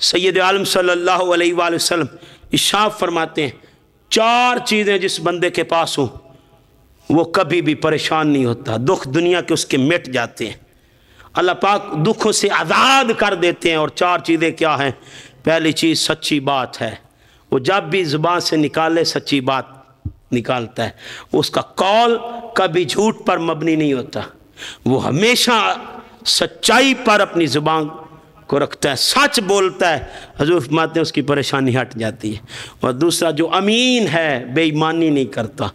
سید عالم صلی اللہ علیہ وآلہ وسلم ارشاد فرماتے ہیں 4 چیزیں جس بندے کے پاس ہوں وہ کبھی بھی پریشان نہیں ہوتا، دکھ دنیا کے اس کے مٹ جاتے ہیں، اللہ پاک دکھوں سے آزاد کر دیتے ہیں۔ اور 4 چیزیں کیا ہیں؟ پہلی چیز سچی بات ہے، وہ جب بھی زبان سے نکالے سچی بات نکالتا ہے، اس کا قول کبھی جھوٹ پر مبنی نہیں ہوتا، وہ ہمیشہ سچائی پر اپنی زبان کو رکھتا ہے، سچ بولتا ہے، حضور فرماتے ہیں اس کی پریشانی ہٹ جاتی ہے۔ اور دوسرا جو امین ہے، بے ایمانی نہیں کرتا،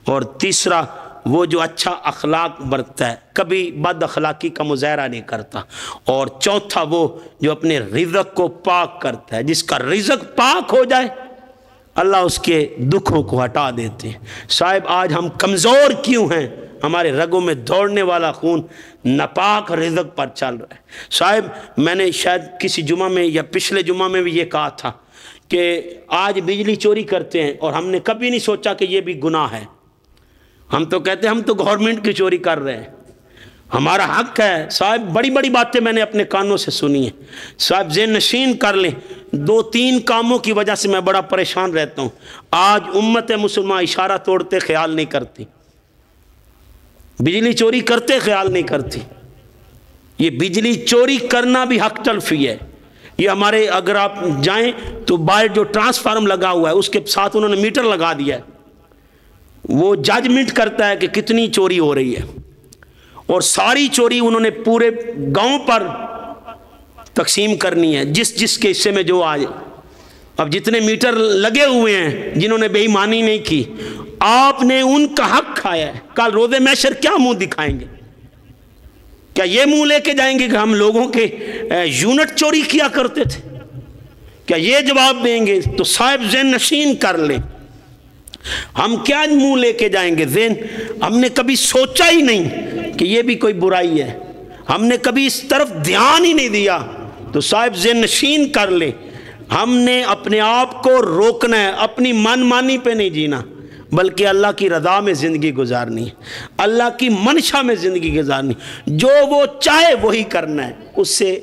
اور تیسرا وہ جو اچھا اخلاق برتتا ہے، کبھی بد اخلاقی کا مظاہرہ نہیں کرتا، اور چوتھا وہ جو اپنے رزق کو پاک کرتا ہے، جس کا رزق پاک ہو جائے اللہ اس کے دکھوں کو ہٹا دیتے ہیں۔ صاحب آج ہم کمزور کیوں ہیں؟ ہمارے رگوں میں دوڑنے والا خون ناپاک رزق پر چل رہا ہے۔ صاحب میں نے شاید کسی جمعہ میں یا پچھلے جمعہ میں بھی یہ کہا تھا کہ آج بجلی چوری کرتے ہیں، اور ہم نے کبھی نہیں سوچا کہ یہ بھی گناہ ہے۔ ہم تو کہتے ہیں ہم تو گورنمنٹ کی چوری کر رہے ہیں، ہمارا حق ہے۔ صاحب بڑی بڑی باتیں میں نے اپنے کانوں سے سنی ہیں۔ صاحب ذہن نشین کر لیں، 2-3 کاموں کی وجہ سے میں بڑا پریشان رہتا ہوں۔ آج امت مسلمہ اشارہ توڑتے خیال نہیں کرتی، بجلی چوری کرتے خیال نہیں کرتی۔ یہ بجلی چوری کرنا بھی حق تلفی ہے۔ یہ ہمارے اگر آپ جائیں تو باہر جو ٹرانسفارم لگا ہوا ہے اس کے ساتھ انہوں نے میٹر لگا دیا ہے، وہ ججمنٹ کرتا ہے کہ کتنی چوری ہو رہی ہے، اور ساری چوری انہوں نے پورے گاؤں پر تقسیم کرنی ہے، جس جس کے حصے میں جو آئے۔ اب جتنے میٹر لگے ہوئے ہیں جنہوں نے بے ایمانی نہیں کی، آپ نے ان کا حق کھایا ہے۔ کل روز محشر کیا منہ دکھائیں گے؟ کیا یہ منہ لے کے جائیں گے کہ ہم لوگوں کے یونٹ چوری کیا کرتے تھے؟ کیا یہ جواب دیں گے؟ تو صاحب ذہن نشین کر لیں، ہم کیا منہ لے کے جائیں گے؟ ذہن ہم نے کبھی سوچا ہی نہیں کہ یہ بھی کوئی برائی ہے، ہم نے کبھی اس طرف دھیان ہی نہیں دیا۔ تو صاحب ذہن نشین کر لیں، ہم نے اپنے آپ کو روکنا ہے، اپنی من مانی پہ نہیں جینا، بلکہ اللہ کی رضا میں زندگی گزارنی ہے، اللہ کی منشا میں زندگی گزارنی، جو وہ چاہے وہی کرنا ہے، اس سے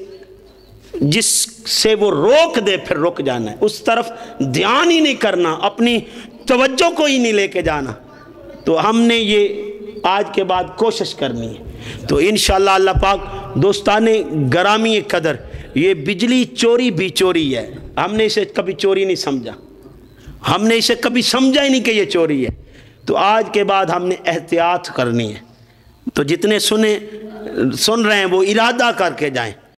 جس سے وہ روک دے پھر رک جانا ہے، اس طرف دھیان ہی نہیں کرنا، اپنی توجہ کو ہی نہیں لے کے جانا۔ تو ہم نے یہ آج کے بعد کوشش کرنی ہے۔ تو انشاءاللہ اللہ پاک دوستان گرامی قدر، یہ بجلی چوری بھی چوری ہے، ہم نے اسے کبھی چوری نہیں سمجھا، ہم نے اسے کبھی سمجھا ہی نہیں کہ یہ چوری ہے۔ تو آج کے بعد ہم نے احتیاط کرنی ہے۔ تو جتنے سن رہے ہیں وہ ارادہ کر کے جائیں